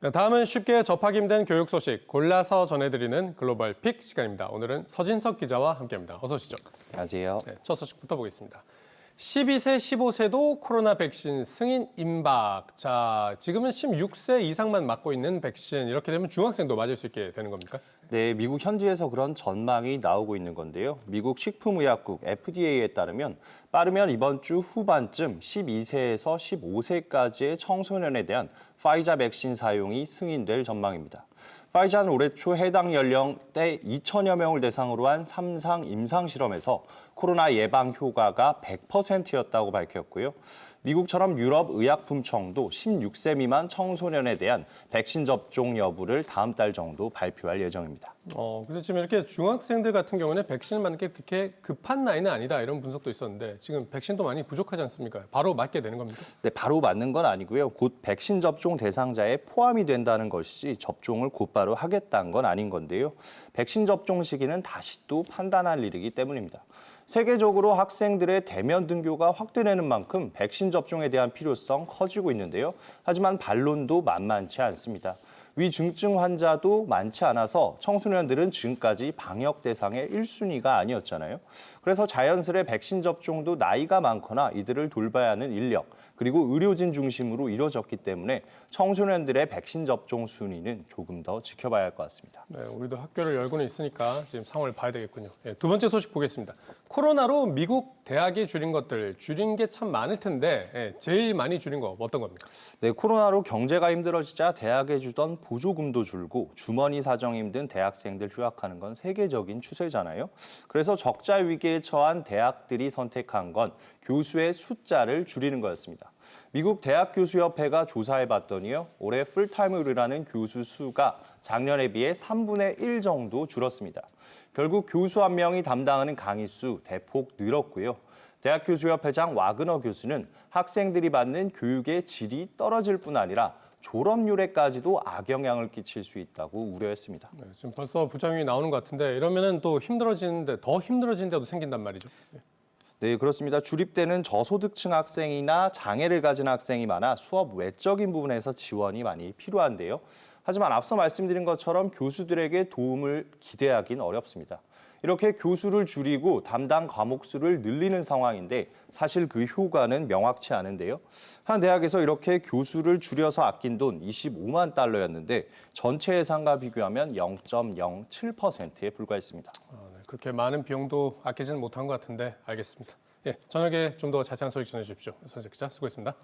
네, 다음은 쉽게 접하기 힘든 교육 소식 골라서 전해드리는 글로벌 픽 시간입니다. 오늘은 서진석 기자와 함께합니다. 어서 오시죠. 안녕하세요. 네, 첫 소식부터 보겠습니다. 12세, 15세도 코로나 백신 승인 임박. 자, 지금은 16세 이상만 맞고 있는 백신. 이렇게 되면 중학생도 맞을 수 있게 되는 겁니까? 네, 미국 현지에서 그런 전망이 나오고 있는 건데요. 미국 식품의약국 FDA에 따르면 빠르면 이번 주 후반쯤 12세에서 15세까지의 청소년에 대한 파이자 백신 사용이 승인될 전망입니다. 파이자는 올해 초 해당 연령대 2천여 명을 대상으로 한 3상 임상 실험에서 코로나 예방 효과가 100%였다고 밝혔고요. 미국처럼 유럽의약품청도 16세 미만 청소년에 대한 백신 접종 여부를 다음 달 정도 발표할 예정입니다. 근데 지금 이렇게 중학생들 같은 경우는 백신을 맞는 게 그렇게 급한 나이는 아니다 이런 분석도 있었는데 지금 백신도 많이 부족하지 않습니까? 바로 맞게 되는 겁니까? 네, 바로 맞는 건 아니고요. 곧 백신 접종 대상자에 포함이 된다는 것이지 접종을 곧바로 하겠다는 건 아닌 건데요. 백신 접종 시기는 다시 또 판단할 일이기 때문입니다. 세계적으로 학생들의 대면 등교가 확대되는 만큼 백신 접종에 대한 필요성 커지고 있는데요. 하지만 반론도 만만치 않습니다. 위중증 환자도 많지 않아서 청소년들은 지금까지 방역 대상의 1순위가 아니었잖아요. 그래서 자연스레 백신 접종도 나이가 많거나 이들을 돌봐야 하는 인력, 그리고 의료진 중심으로 이루어졌기 때문에 청소년들의 백신 접종 순위는 조금 더 지켜봐야 할 것 같습니다. 네, 우리도 학교를 열고는 있으니까 지금 상황을 봐야 되겠군요. 네, 두 번째 소식 보겠습니다. 코로나로 미국 대학이 줄인 것들, 줄인 게 참 많을 텐데 제일 많이 줄인 거 어떤 겁니까? 네, 코로나로 경제가 힘들어지자 대학에 주던 보조금도 줄고 주머니 사정이 힘든 대학생들 휴학하는 건 세계적인 추세잖아요. 그래서 적자 위기에 처한 대학들이 선택한 건 교수의 숫자를 줄이는 거였습니다. 미국 대학교수협회가 조사해봤더니요. 올해 풀타임으로 일하는 교수 수가 작년에 비해 3분의 1 정도 줄었습니다. 결국 교수 한 명이 담당하는 강의 수 대폭 늘었고요. 대학교수협회장 와그너 교수는 학생들이 받는 교육의 질이 떨어질 뿐 아니라 졸업률에까지도 악영향을 끼칠 수 있다고 우려했습니다. 네, 지금 벌써 부작용이 나오는 것 같은데 이러면은 또 더 힘들어지는 데도 생긴단 말이죠. 네, 그렇습니다. 주립대는 저소득층 학생이나 장애를 가진 학생이 많아 수업 외적인 부분에서 지원이 많이 필요한데요. 하지만 앞서 말씀드린 것처럼 교수들에게 도움을 기대하긴 어렵습니다. 이렇게 교수를 줄이고 담당 과목 수를 늘리는 상황인데 사실 그 효과는 명확치 않은데요. 한 대학에서 이렇게 교수를 줄여서 아낀 돈 25만 달러였는데 전체 예산과 비교하면 0.07%에 불과했습니다. 네, 그렇게 많은 비용도 아끼지는 못한 것 같은데 알겠습니다. 예, 저녁에 좀 더 자세한 소식 전해주십시오. 선재 기자 수고했습니다.